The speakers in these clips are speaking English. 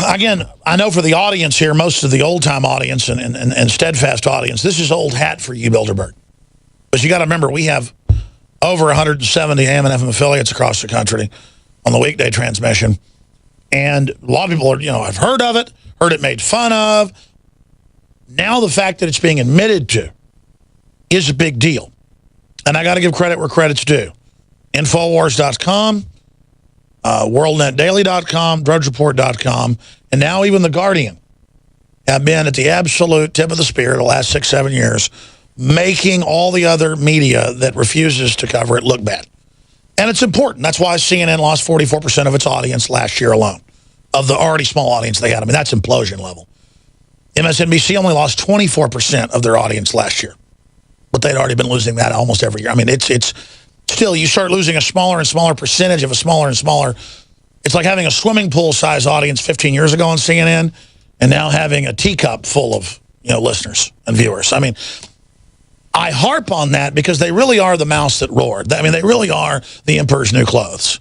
again, I know for the audience here, most of the old-time audience and steadfast audience, this is old hat for you, Bilderberg. But you got to remember, we have over 170 AM and FM affiliates across the country on the weekday transmission. And a lot of people are, I've heard of it, heard it made fun of. Now the fact that it's being admitted to is a big deal. And I got to give credit where credit's due. Infowars.com, WorldNetDaily.com, DrudgeReport.com, and now even The Guardian have been at the absolute tip of the spear the last 6-7 years, making all the other media that refuses to cover it look bad. And it's important. That's why CNN lost 44% of its audience last year alone, of the already small audience they had. I mean, that's implosion level. MSNBC only lost 24% of their audience last year, but they'd already been losing that almost every year. I mean, it's still, you start losing a smaller and smaller percentage of a smaller and smaller. It's like having a swimming pool size audience 15 years ago on CNN and now having a teacup full of, listeners and viewers. I mean, I harp on that because they really are the mouse that roared. I mean, they really are the emperor's new clothes.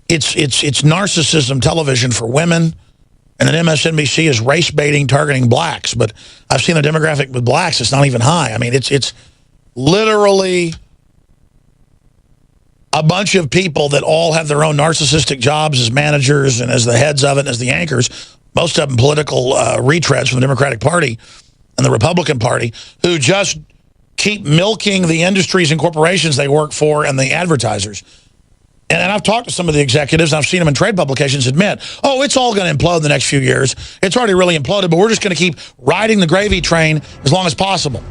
It's narcissism television for women, and then MSNBC is race baiting, targeting blacks. But I've seen the demographic with blacks; it's not even high. I mean, it's literally a bunch of people that all have their own narcissistic jobs as managers and as the heads of it and as the anchors. Most of them political retreads from the Democratic Party and the Republican Party, who just keep milking the industries and corporations they work for and the advertisers. And I've talked to some of the executives, and I've seen them in trade publications admit, oh, it's all going to implode in the next few years. It's already really imploded, but we're just going to keep riding the gravy train as long as possible.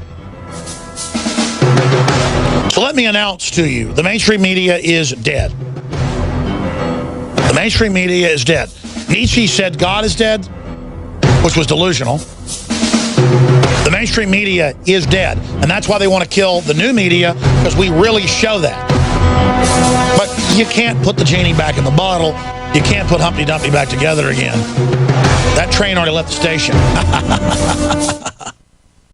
So let me announce to you, the mainstream media is dead. The mainstream media is dead. Nietzsche said God is dead, which was delusional. The mainstream media is dead, and that's why they want to kill the new media, because we really show that. But you can't put the genie back in the bottle. You can't put Humpty Dumpty back together again. That train already left the station.